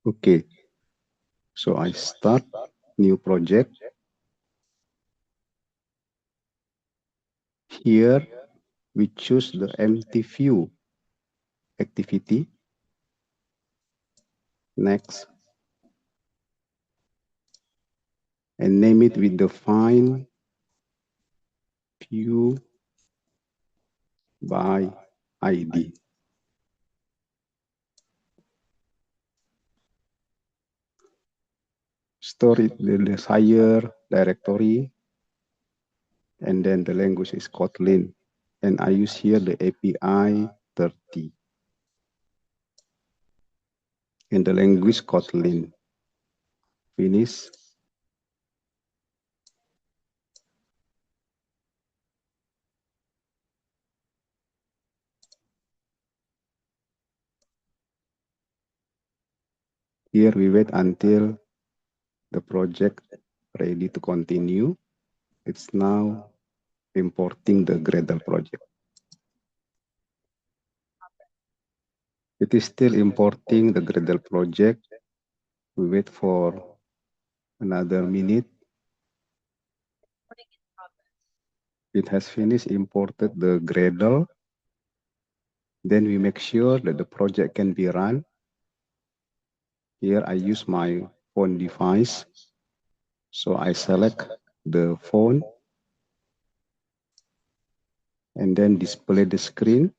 Okay, so I start new project. Here we choose the empty view activity. Next. And name it with the find view by ID. Store it the desired directory, and then the language is Kotlin. And I use here the API 30. And the language Kotlin. Finish. Here we wait until the project ready to continue. It's now importing the Gradle project. It is still importing the Gradle project. We wait for another minute. It has finished imported the Gradle. Then we make sure that the project can be run. Here I use my phone device. So I select the phone and then display the screen.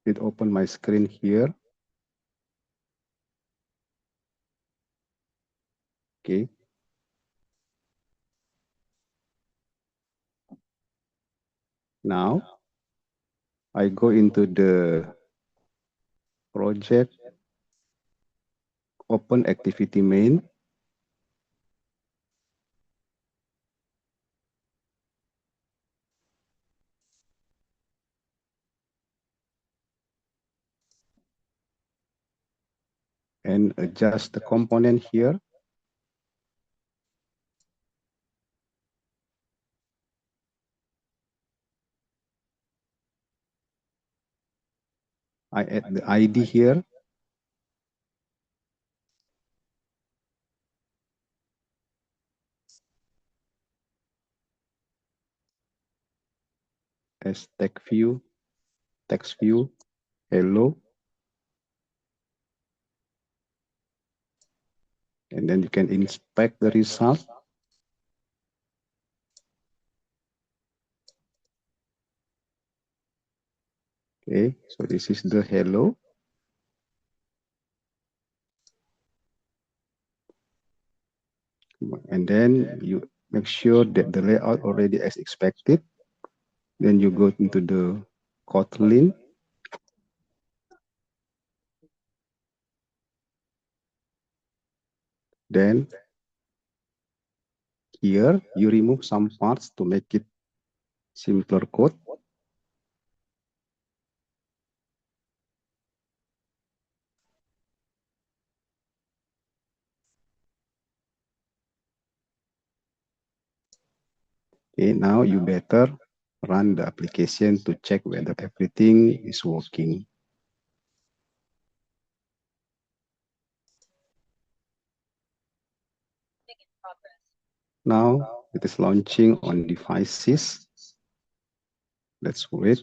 It opened my screen here. Okay. Now I go into the project, open activity main. And adjust the component here. I add the ID here. As TextView, hello. And then you can inspect the result. Okay, so this is the hello. And then you make sure that the layout already as expected. Then you go into the Kotlin. Then here you remove some parts to make it simpler code. Okay, now you better run the application to check whether everything is working. Now it is launching on devices. Let's wait.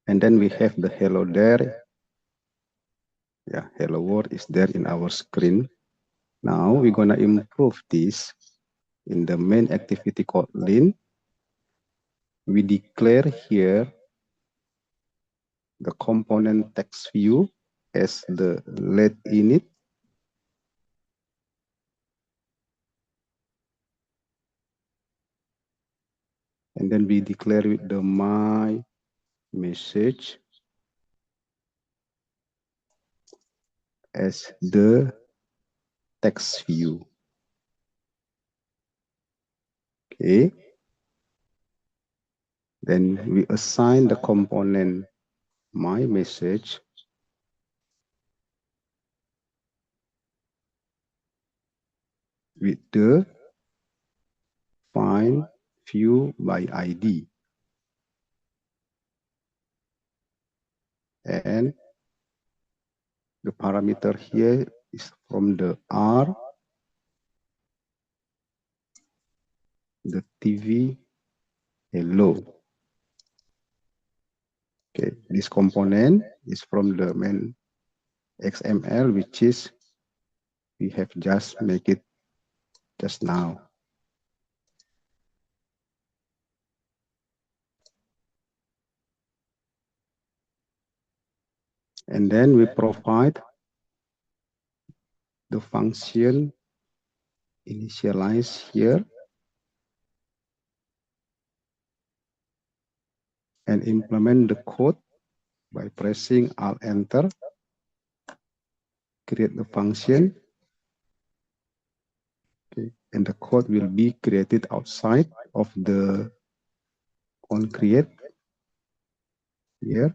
And then we have the hello there. Yeah, hello world is there in our screen. Now we're gonna improve this in the main activity Kotlin. We declare here the component text view as the let init. And then we declare with the my message as the text view. Okay. Then we assign the component my message with the findViewById. And the parameter here is from the R, the TV hello. Okay, this component is from the main XML, which is we have just make it just now. And then we provide the function initialize here and implement the code by pressing Alt Enter, create the function. Okay, and the code will be created outside of the onCreate here.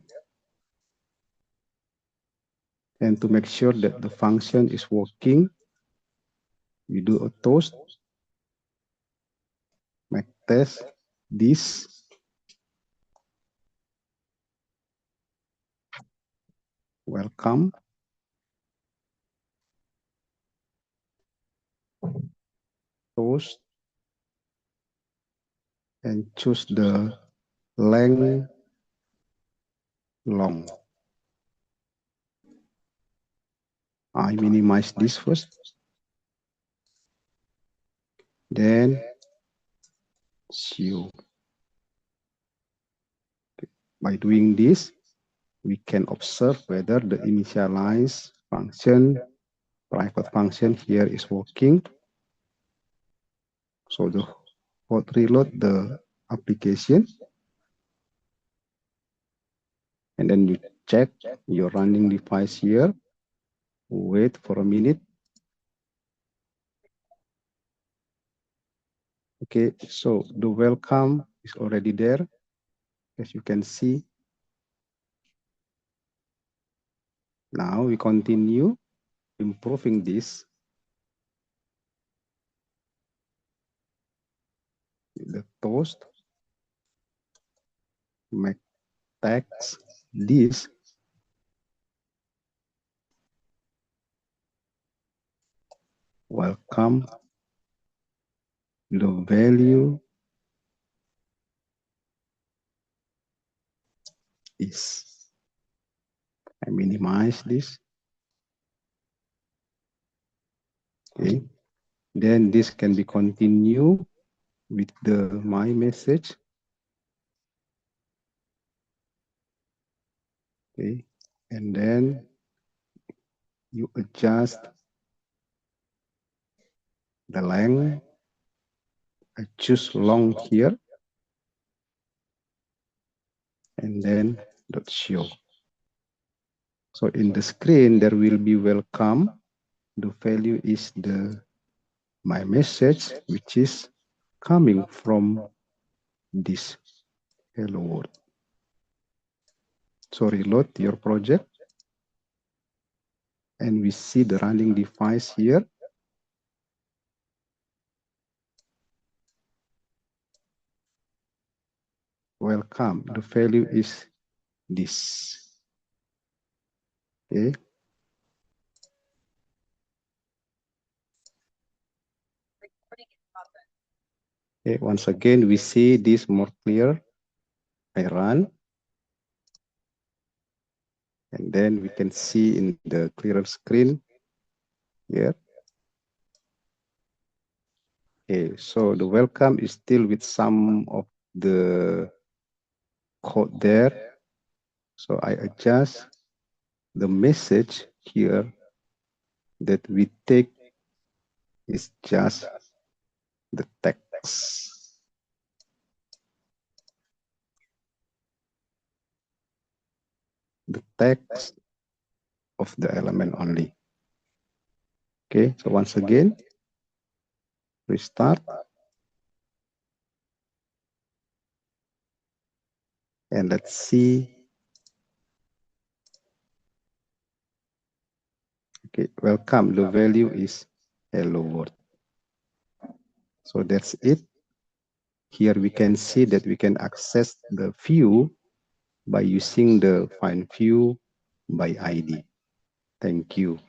And to make sure that the function is working, we do a toast, make test this, welcome, toast, and choose the length long. I minimize this first. Then show. By doing this, we can observe whether the initialize function, private function here is working. So the hot reload the application. And then you check your running device here. Wait for a minute. Okay, so the welcome is already there, as you can see. Now we continue improving this. The toast, make text this, welcome, the value is. I minimize this. Okay. Then this can be continued with the my message. Okay. And then you adjust the length. I choose long here. And then dot show. So in the screen, there will be welcome. The value is the my message, which is coming from this hello world. So reload your project. And we see the running device here. Welcome. The value is this. Okay. Okay. Once again, we see this more clear. I run. And then we can see in the clearer screen here. Okay, so the welcome is still with some of the code there. So I adjust the message here that we take is just the text. The text of the element only. Okay, so once again, restart. And let's see. Okay, welcome. The value is hello world. So that's it. Here we can see that we can access the view by using the find view by ID. Thank you.